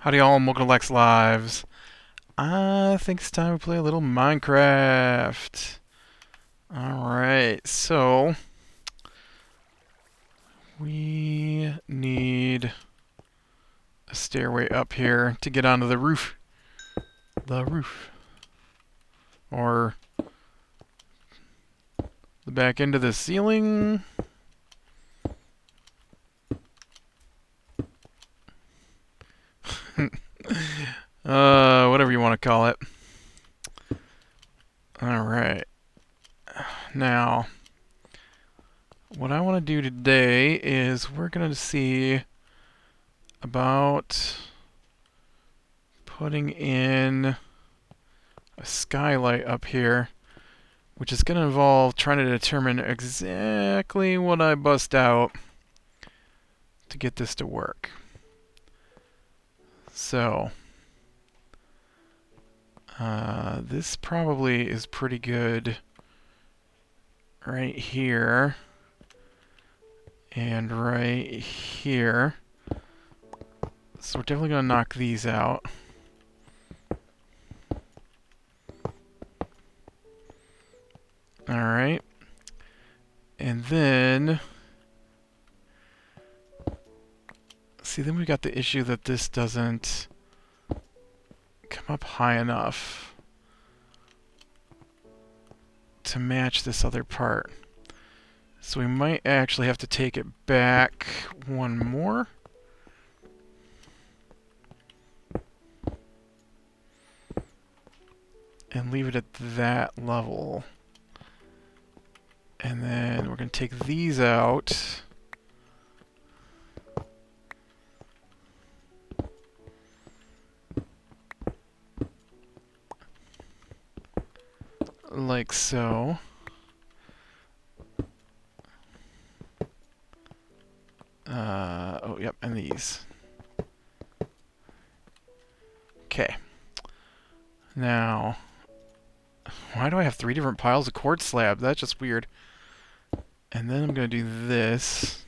Howdy all, welcome to Lex Lives. I think it's time to play a little Minecraft. Alright, so we need a stairway up here to get onto the roof. Or the back end of the ceiling. Whatever you want to call it. Alright. Now, what I want to do today is we're going to see about putting in a skylight up here, which is going to involve trying to determine exactly what I bust out to get this to work. So, this probably is pretty good right here and right here. So we're definitely going to knock these out. Alright. And then, see, then we got the issue that this doesn't come up high enough to match this other part. So we might actually have to take it back one more. And leave it at that level. And then we're going to take these out. Like so. Oh, yep, and these. Okay. Now, why do I have 3 different piles of quartz slab? That's just weird. And then I'm going to do this.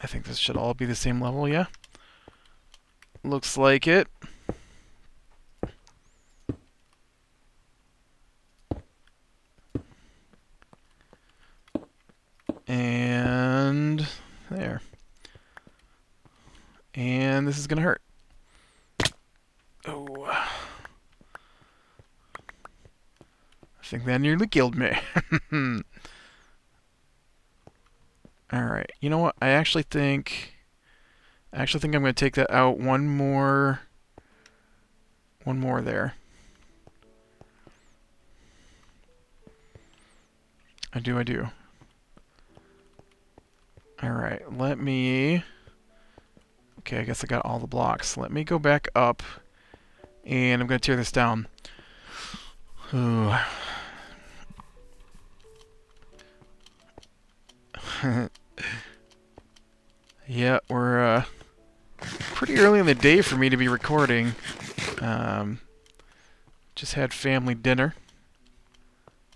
I think this should all be the same level, yeah? Looks like it. And there. And this is gonna hurt. Oh. I think that nearly killed me. Alright, you know what? I actually think I'm gonna take that out one more there. I do. Alright, let me... Okay, I guess I got all the blocks. Let me go back up, and I'm going to tear this down. Ooh. Yeah, we're pretty early in the day for me to be recording. Just had family dinner,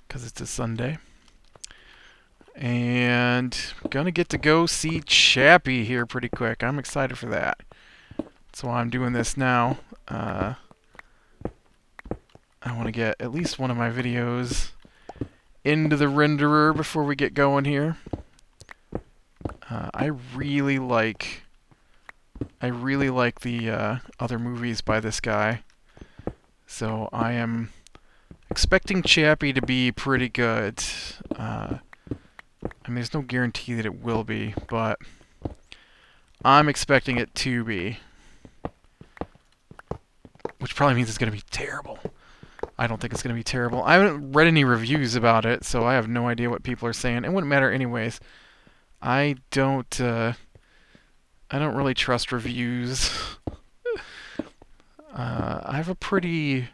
because it's a Sunday. And gonna get to go see Chappie here pretty quick. I'm excited for that. That's why I'm doing this now. I want to get at least one of my videos into the renderer before we get going here. I really like the other movies by this guy. So I am expecting Chappie to be pretty good. I mean, there's no guarantee that it will be, but I'm expecting it to be. Which probably means it's going to be terrible. I don't think it's going to be terrible. I haven't read any reviews about it, so I have no idea what people are saying. It wouldn't matter anyways. I don't really trust reviews. I have a pretty...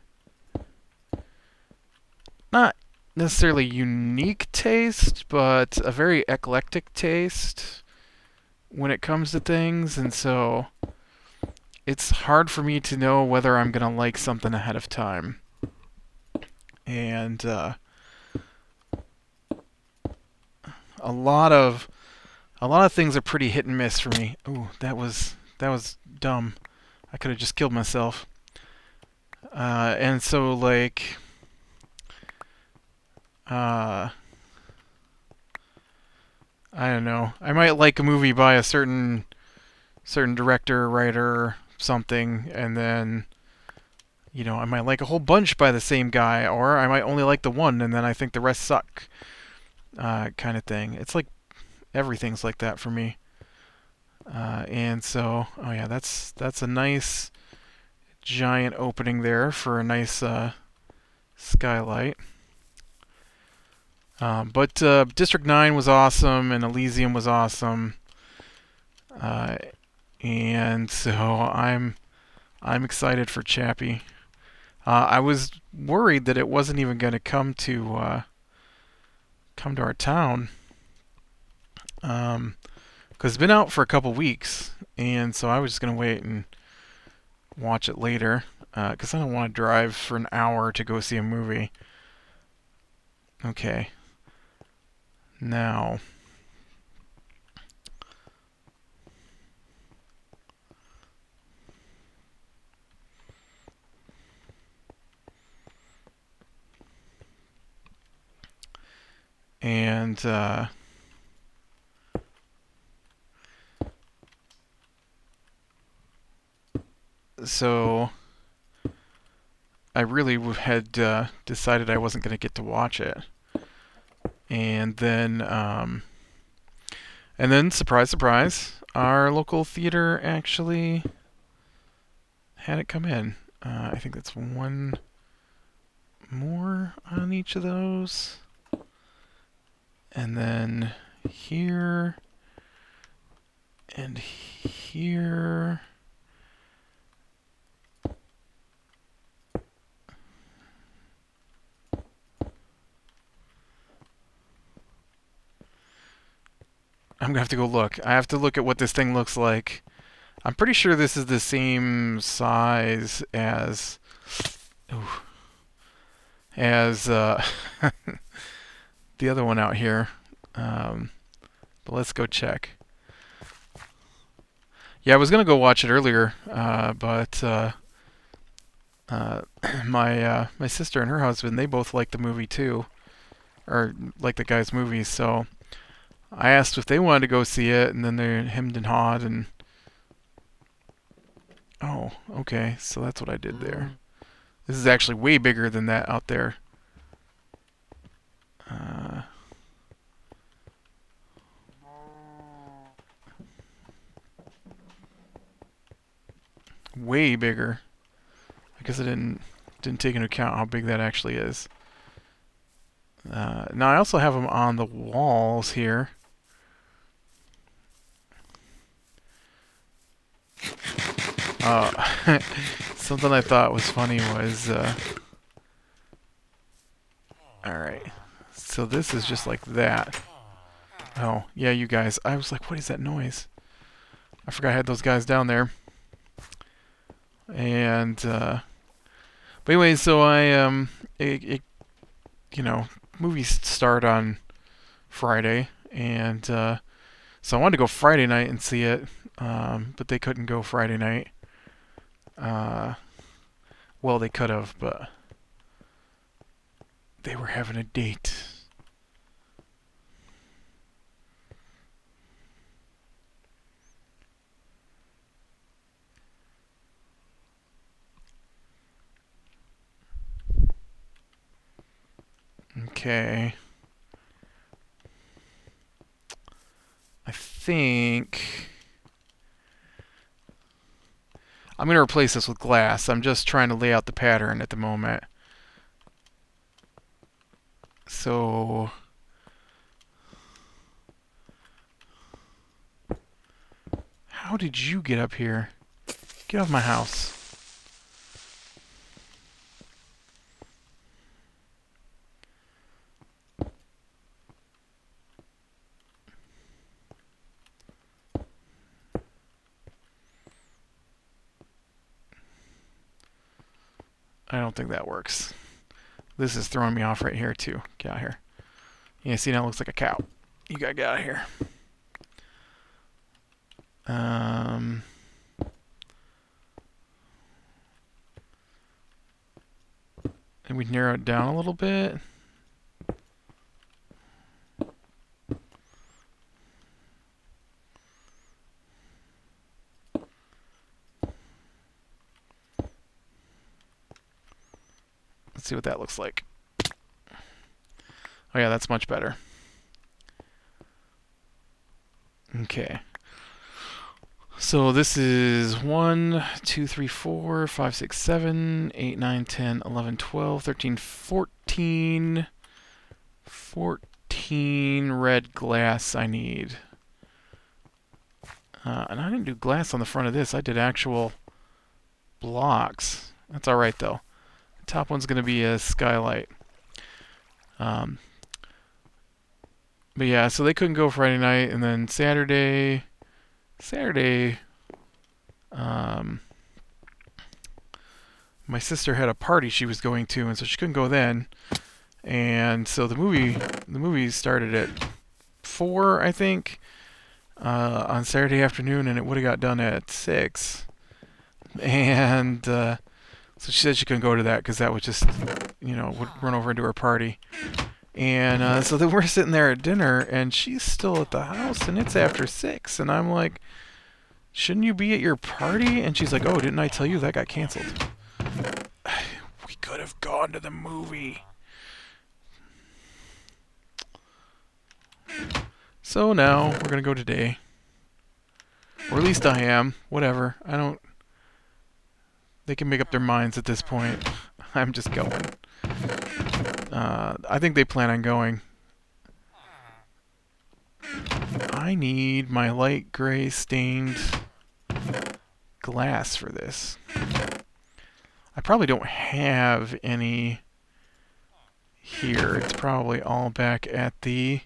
not necessarily unique taste, but a very eclectic taste when it comes to things, and so it's hard for me to know whether I'm gonna like something ahead of time. And a lot of a lot of things are pretty hit and miss for me. Ooh, that was dumb. I could have just killed myself. And so like, I don't know. I might like a movie by a certain director, writer, something, and then I might like a whole bunch by the same guy, or I might only like the one, and then I think the rest suck, kind of thing. It's like everything's like that for me. And so, oh yeah, that's a nice giant opening there for a nice skylight. But District 9 was awesome, and Elysium was awesome, and so I'm excited for Chappie. I was worried that it wasn't even going to come to our town, because it's been out for a couple weeks, and so I was just going to wait and watch it later, because I don't want to drive for an hour to go see a movie. Okay. Now, and so I really had decided I wasn't going to get to watch it, and then surprise, surprise, our local theater actually had it come in. I think that's one more on each of those. And then here and here. I'm gonna have to go look. I have to look at what this thing looks like. I'm pretty sure this is the same size as the other one out here. But let's go check. Yeah, I was gonna go watch it earlier, but my sister and her husband, they both like the movie too, or like the guy's movies. So I asked if they wanted to go see it, and then they hemmed and hawed, and oh, okay, so that's what I did there. This is actually way bigger than that out there. Way bigger. I guess I didn't take into account how big that actually is. Now I also have them on the walls here. Something I thought was funny was, alright, so this is just like that. Oh, yeah, you guys, I was like, what is that noise? I forgot I had those guys down there. And, but anyway, so movies start on Friday, and, so I wanted to go Friday night and see it, but they couldn't go Friday night. Well, they could have, but they were having a date. Okay. I think I'm going to replace this with glass. I'm just trying to lay out the pattern at the moment. So how did you get up here? Get off my house. I don't think that works. This is throwing me off right here too. Get out of here. Yeah, see, now it looks like a cow. You gotta get out of here. Um, and we narrow it down a little bit. Let's see what that looks like. Oh yeah, that's much better. Okay. So this is 1, 2, 3, 4, 5, 6, 7, 8, 9, 10, 11, 12, 13, 14. 14 red glass I need. And I didn't do glass on the front of this. I did actual blocks. That's alright though. The top one's going to be a skylight. But yeah, so they couldn't go Friday night, and then Saturday, my sister had a party she was going to, and so she couldn't go then. And so the movie started at 4, I think, on Saturday afternoon, and it would have got done at 6. And so she said she couldn't go to that because that would just, would run over into her party. And so then we're sitting there at dinner, and she's still at the house, and it's after 6. And I'm like, shouldn't you be at your party? And she's like, oh, didn't I tell you that got canceled? We could have gone to the movie. So now we're going to go today. Or at least I am. Whatever. They can make up their minds at this point. I'm just going. I think they plan on going. I need my light gray stained glass for this. I probably don't have any here. It's probably all back at the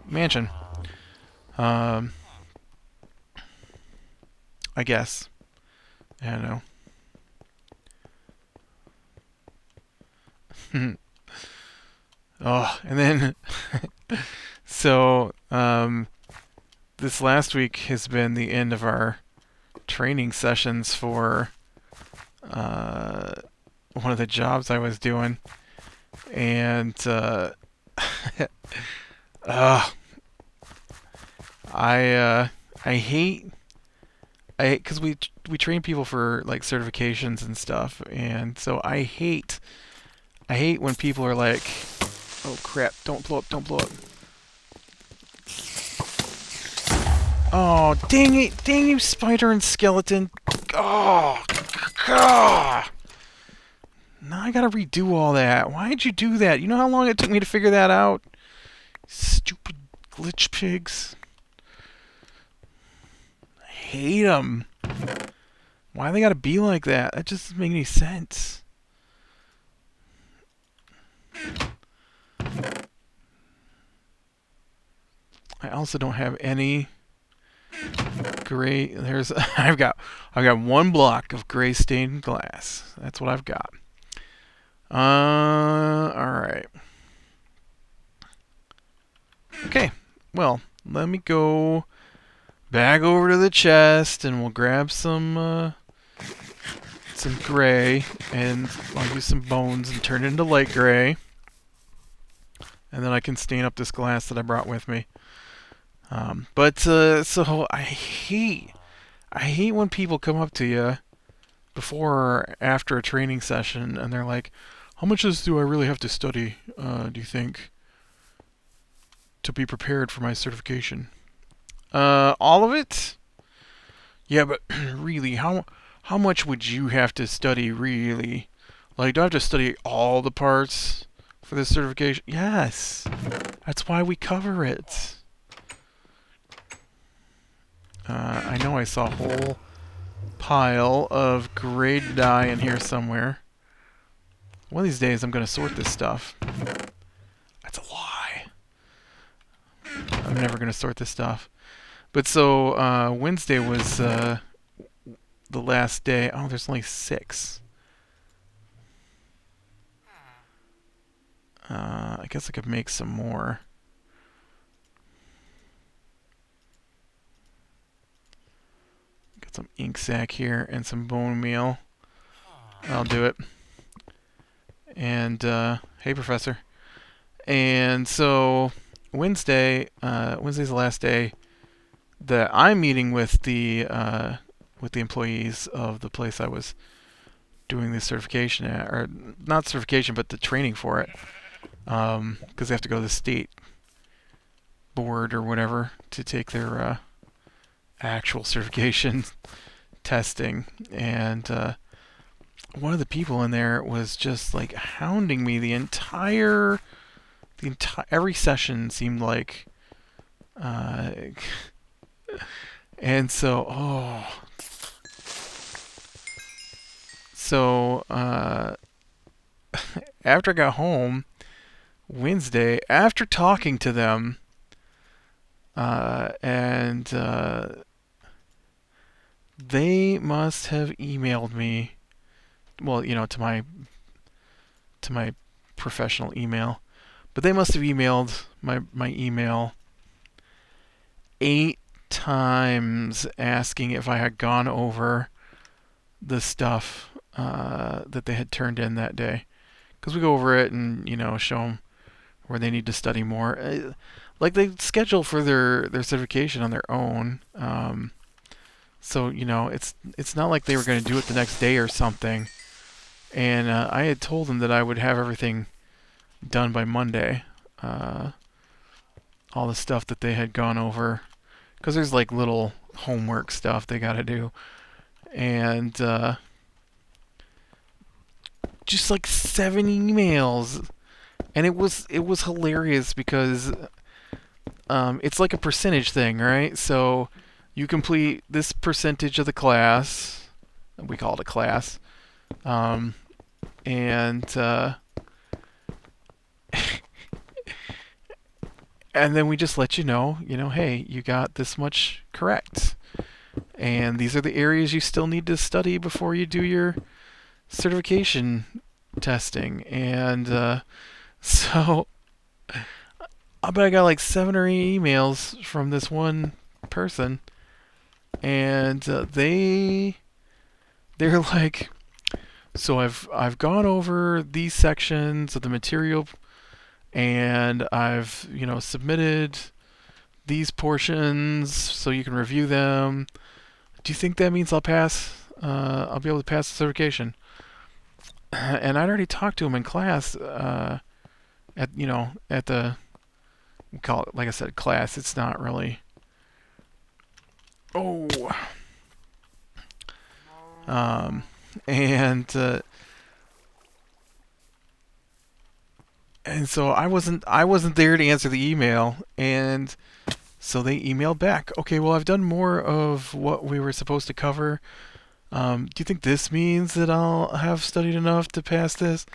mansion. I guess. I don't know. Oh, and then so this last week has been the end of our training sessions for one of the jobs I was doing, and I hate because we train people for like certifications and stuff, and so I hate when people are like, oh crap, don't blow up. Oh, dang it, dang you, spider and skeleton. Oh, God. Now I gotta redo all that. Why'd you do that? You know how long it took me to figure that out? Stupid glitch pigs. I hate them. Why they gotta be like that? That just doesn't make any sense. I also don't have any gray. I've got one block of gray stained glass. That's what I've got. All right. Okay. Well, let me go back over to the chest, and we'll grab some gray, and I'll use some bones and turn it into light gray, and then I can stain up this glass that I brought with me. So I hate when people come up to you before or after a training session, and they're like, how much of this do I really have to study, do you think, to be prepared for my certification? All of it? Yeah, but really, how much would you have to study, really? Like, do I have to study all the parts for this certification? Yes. That's why we cover it. I know I saw a whole pile of gray dye in here somewhere. One of these days I'm going to sort this stuff. That's a lie. I'm never going to sort this stuff. But so, Wednesday was the last day. Oh, there's only 6. I guess I could make some more. ink sac here and some bone meal. I'll do it. And hey, Professor. And so Wednesday's the last day that I'm meeting with the employees of the place I was doing the certification at, or not certification, but the training for it, because they have to go to the state board or whatever to take their actual certification testing. And one of the people in there was just like hounding me the entire every session seemed like, and so after I got home Wednesday, after talking to them, and they must have emailed me, well, to my professional email, but they must have emailed my email 8 times asking if I had gone over the stuff that they had turned in that day. Because we go over it and, show them where they need to study more. Like, they schedule for their certification on their own. So, it's not like they were going to do it the next day or something. And I had told them that I would have everything done by Monday. All the stuff that they had gone over. Because there's like little homework stuff they got to do. And just like 7 emails. And it was hilarious because it's like a percentage thing, right? So you complete this percentage of the class. We call it a class. And and then we just let you know, hey, you got this much correct. And these are the areas you still need to study before you do your certification testing. And so I bet I got like 7 or 8 emails from this one person. And they're like, so I've gone over these sections of the material, and I've submitted these portions so you can review them. Do you think that means I'll pass? I'll be able to pass the certification? And I'd already talked to him in class. At the, we call it, like I said, class. It's not really. And so I wasn't there to answer the email, and so they emailed back. Okay, well, I've done more of what we were supposed to cover. Do you think this means that I'll have studied enough to pass this?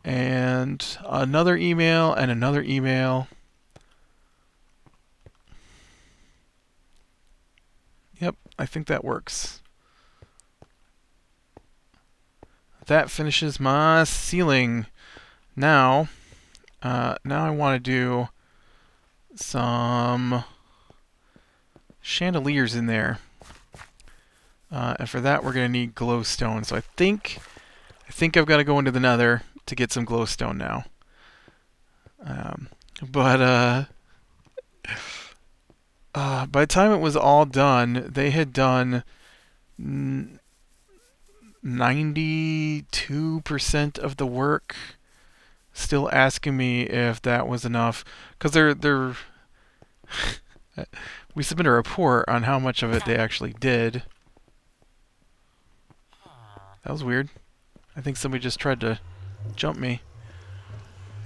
And another email and another email. Yep, I think that works. That finishes my ceiling. Now I want to do some chandeliers in there. And for that, we're going to need glowstone. So I think I've got to go into the nether to get some glowstone now. But by the time it was all done, they had done 92% of the work. Still asking me if that was enough, because they're we submit a report on how much of it they actually did. That was weird. I think somebody just tried to jump me.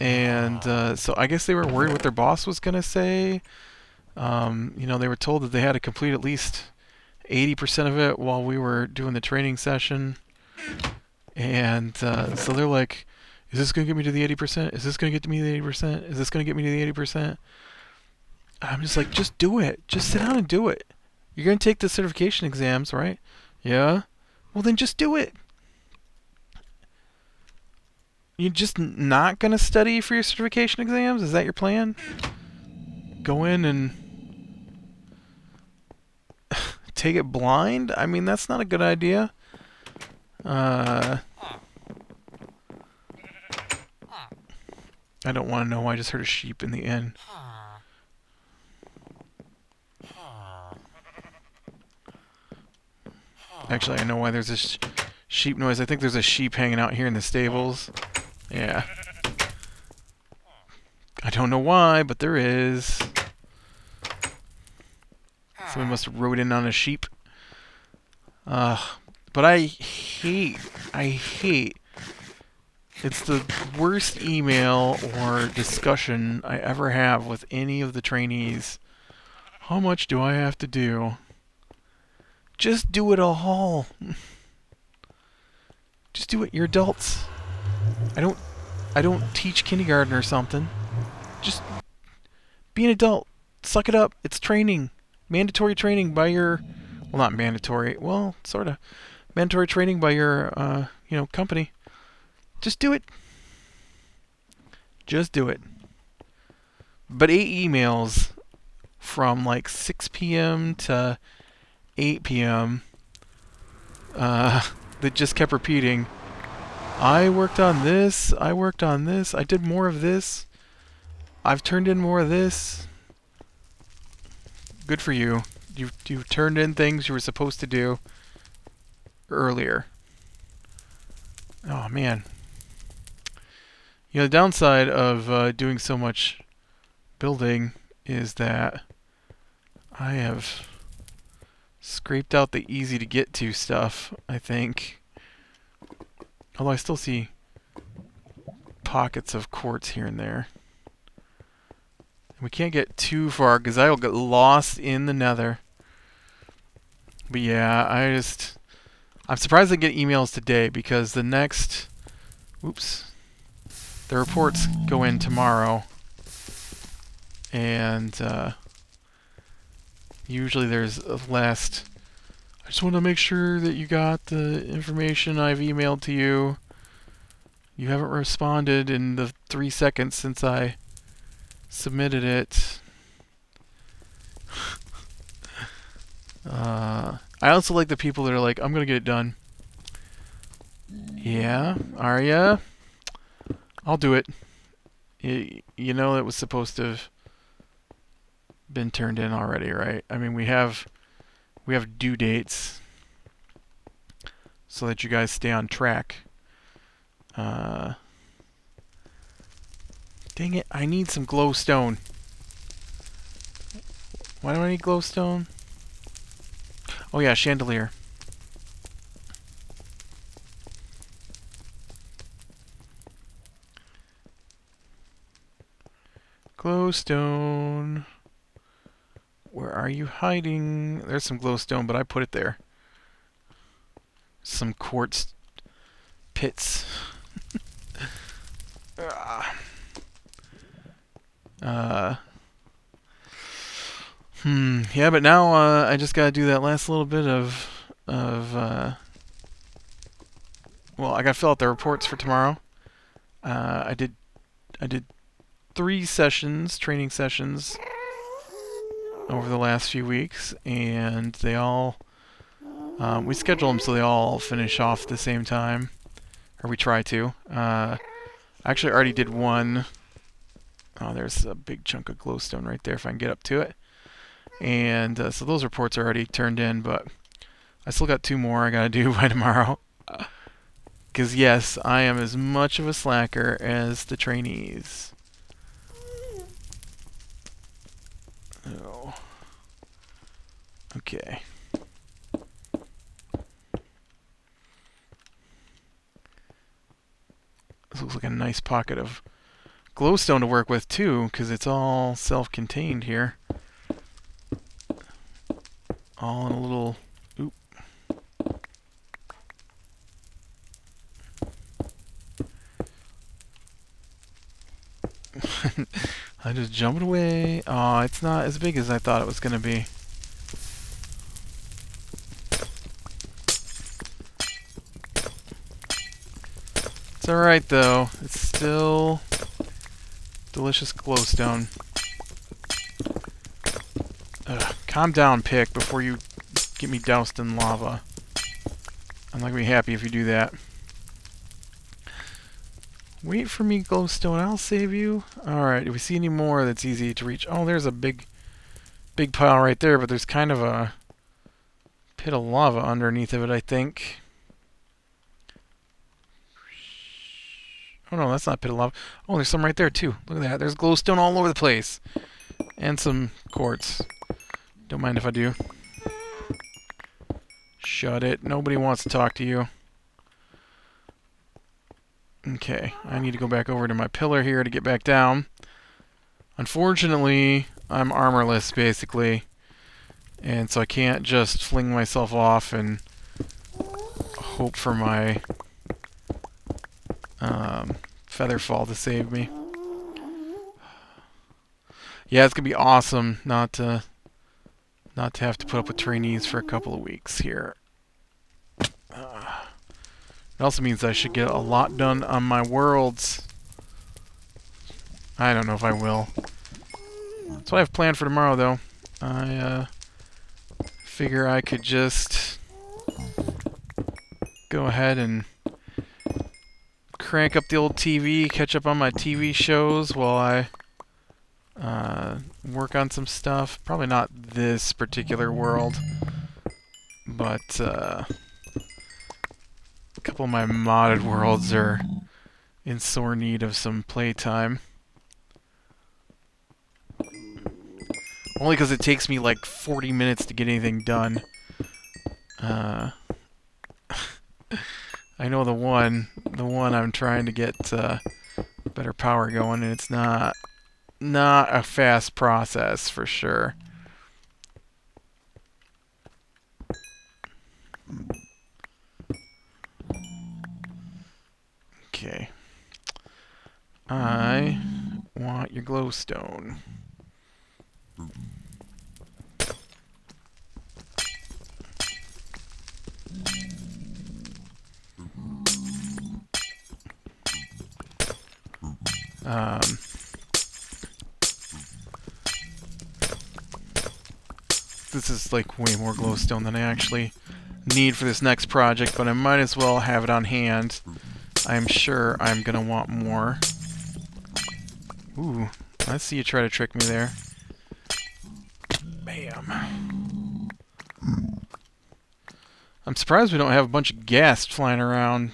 And so I guess they were worried what their boss was gonna say. They were told that they had to complete at least 80% of it while we were doing the training session. And so they're like, is this going to get me to the 80%? Is this going to get me to the 80%? Is this going to get me to the 80%? I'm just like, just do it. Just sit down and do it. You're going to take the certification exams, right? Yeah? Well, then just do it. You're just not going to study for your certification exams? Is that your plan? Go in and take it blind? I mean, that's not a good idea. I don't want to know. I just heard a sheep in the inn. Actually, I know why there's this sheep noise. I think there's a sheep hanging out here in the stables. Yeah. I don't know why, but there is. Someone must have rode in on a sheep. But I hate. It's the worst email or discussion I ever have with any of the trainees. How much do I have to do? Just do it all. Just do it. You're adults. I don't teach kindergarten or something. Just be an adult. Suck it up. It's training. Mandatory training by your... Well, not mandatory. Well, sort of. Mandatory training by your, company. Just do it. Just do it. But 8 emails from like 6 p.m. to 8 p.m. That just kept repeating. I worked on this. I worked on this. I did more of this. I've turned in more of this. Good for you. You've turned in things you were supposed to do earlier. Oh, man. The downside of doing so much building is that I have scraped out the easy to get to stuff, I think. Although I still see pockets of quartz here and there. We can't get too far because I will get lost in the nether. But yeah, I'm surprised I get emails today because the next... Oops. The reports go in tomorrow. And usually there's a last... I just want to make sure that you got the information I've emailed to you. You haven't responded in the 3 seconds since I submitted it. I also like the people that are like, I'm going to get it done. Yeah, are ya? I'll do it. You know it was supposed to have been turned in already, right? I mean, we have due dates so that you guys stay on track. Dang it, I need some glowstone. Why do I need glowstone? Oh yeah, chandelier. Glowstone. Where are you hiding? There's some glowstone, but I put it there. Some quartz pits. Yeah, but now I just gotta do that last little bit of well, I gotta fill out the reports for tomorrow. I did 3 sessions, training sessions, over the last few weeks, and they all we schedule them so they all finish off at the same time, or we try to. I actually already did one. Oh, there's a big chunk of glowstone right there if I can get up to it. And so those reports are already turned in, but I still got 2 more I gotta do by tomorrow. Because yes, I am as much of a slacker as the trainees. Oh. Okay. This looks like a nice pocket of glowstone to work with too, because it's all self-contained here. All in a little... Oop. I just jumped away. Oh, it's not as big as I thought it was going to be. It's alright though. It's still delicious glowstone. Ugh, calm down, Pick, before you get me doused in lava. I'm not gonna be happy if you do that. Wait for me, glowstone. I'll save you. Alright, if we see any more that's easy to reach... Oh, there's a big pile right there, but there's kind of a pit of lava underneath of it, I think. Oh no, that's not a pit of lava. Oh, there's some right there too. Look at that. There's glowstone all over the place. And some quartz. Don't mind if I do. Shut it. Nobody wants to talk to you. Okay, I need to go back over to my pillar here to get back down. Unfortunately, I'm armorless, basically. And so I can't just fling myself off and hope for my feather fall to save me. Yeah, it's gonna be awesome not to have to put up with trainees for a couple of weeks here. It also means I should get a lot done on my worlds. I don't know if I will. That's what I have planned for tomorrow, though. I figure I could just go ahead and crank up the old TV, catch up on my TV shows while I work on some stuff. Probably not this particular world, but a couple of my modded worlds are in sore need of some playtime. Only because it takes me like 40 minutes to get anything done. I know the one I'm trying to get better power going, and it's not a fast process for sure. Okay. I want your glowstone. This is like way more glowstone than I actually need for this next project, but I might as well have it on hand. I'm sure I'm gonna want more. Ooh, I see you try to trick me there. Bam. I'm surprised we don't have a bunch of ghast flying around,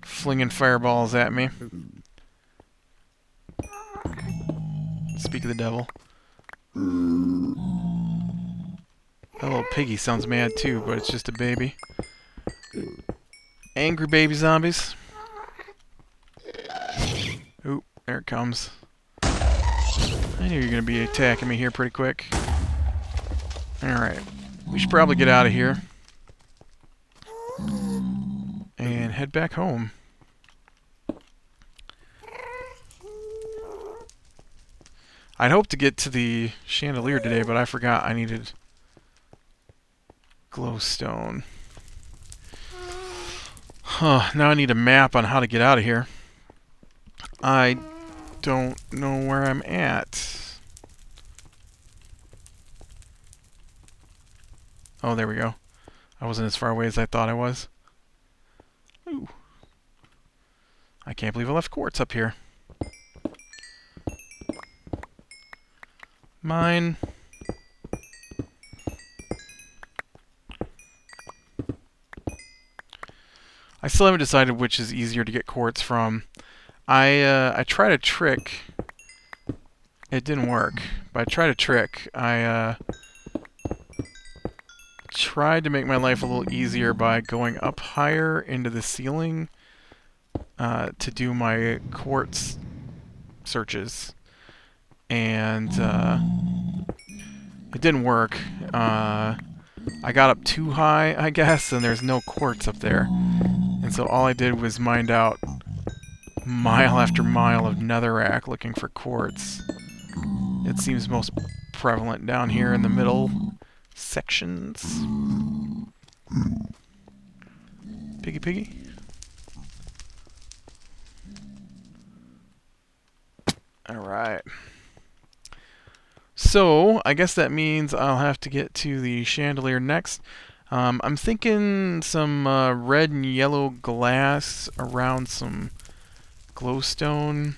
flinging fireballs at me. Speak of the devil. That little piggy sounds mad too, but it's just a baby. Angry baby zombies. Oop, there it comes. I knew you were going to be attacking me here pretty quick. Alright, we should probably get out of here and head back home. I'd hoped to get to the chandelier today, but I forgot I needed glowstone. Huh, now I need a map on how to get out of here. I don't know where I'm at. Oh, there we go. I wasn't as far away as I thought I was. Ooh. I can't believe I left quartz up here. Mine. I still haven't decided which is easier to get quartz from. I tried a trick. It didn't work, but I tried a trick. I tried to make my life a little easier by going up higher into the ceiling to do my quartz searches. And it didn't work. I got up too high, I guess, and there's no quartz up there. And so all I did was mined out mile after mile of netherrack looking for quartz. It seems most prevalent down here in the middle sections. Piggy piggy. Alright. So, I guess that means I'll have to get to the chandelier next. I'm thinking some red and yellow glass around some glowstone,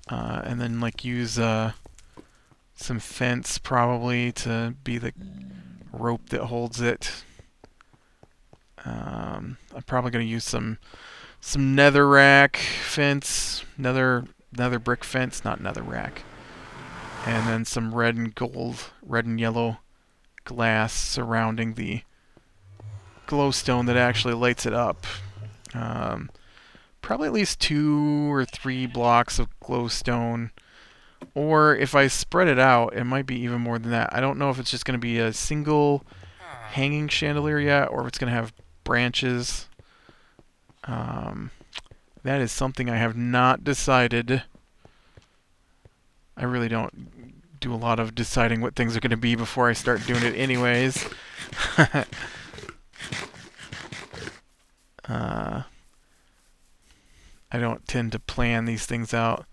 and then like use some fence probably to be the rope that holds it. I'm probably going to use some netherrack fence, nether brick fence, not netherrack, and then some red and yellow glass surrounding the glowstone that actually lights it up. Probably at least 2 or 3 blocks of glowstone, or if I spread it out, it might be even more than that. I don't know if it's just going to be a single hanging chandelier yet, or if it's going to have branches. That is something I have not decided. I really don't do a lot of deciding what things are going to be before I start doing it anyways. I don't tend to plan these things out.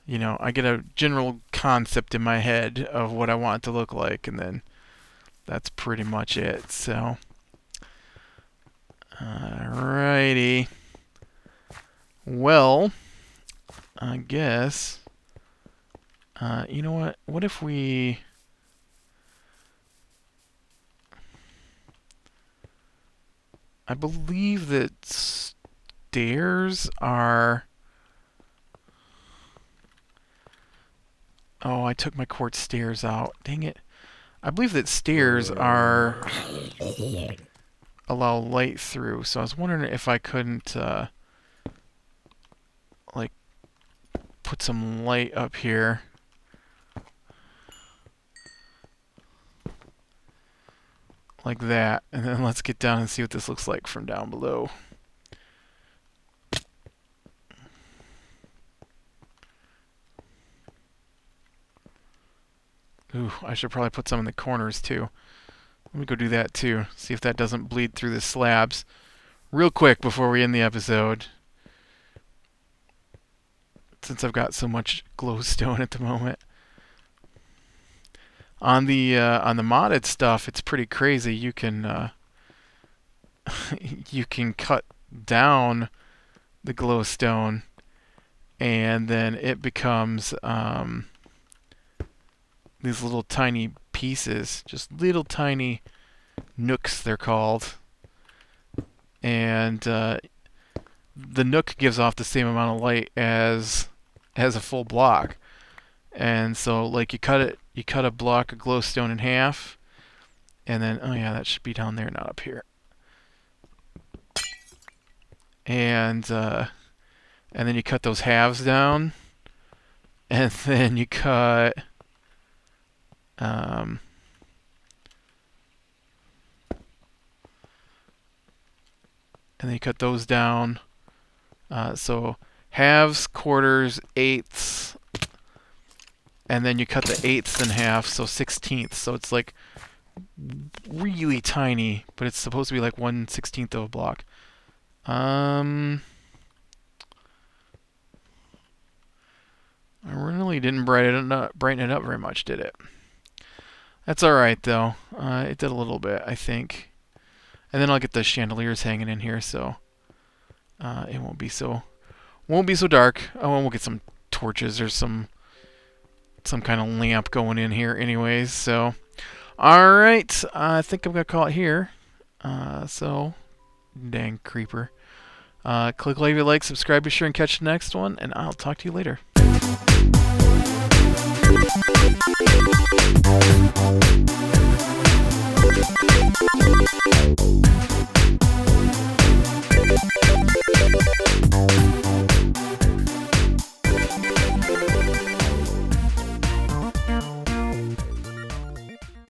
You know, I get a general concept in my head of what I want it to look like, and then that's pretty much it. So, alrighty. Well, I guess, you know what? What if we... I believe that stairs are... Oh, I took my quartz stairs out. Dang it. I believe that stairs are... allow light through, so I was wondering if I couldn't, like, put some light up here. Like that, and then let's get down and see what this looks like from down below. Ooh, I should probably put some in the corners too. Let me go do that too, see if that doesn't bleed through the slabs. Real quick before we end the episode, since I've got so much glowstone at the moment. On the modded stuff, it's pretty crazy. You can you can cut down the glowstone, and then it becomes these little tiny pieces, just little tiny nooks they're called, and the nook gives off the same amount of light as a full block. And so, like, you cut a block of glowstone in half, and then, oh yeah, that should be down there, not up here. And then you cut those halves down, and then you cut and then you cut those down. So halves, quarters, eighths, and then you cut the eighths in half, so 16ths. So it's like really tiny, but it's supposed to be like 1/16 of a block. I really didn't brighten it up very much, did it? That's alright though. It did a little bit, I think. And then I'll get the chandeliers hanging in here, so it won't be so dark. Oh, and we'll get some torches or some kind of lamp going in here anyways. So, alright, I think I'm going to call it here. So, dang creeper. Click like, subscribe, be sure and catch the next one, and I'll talk to you later.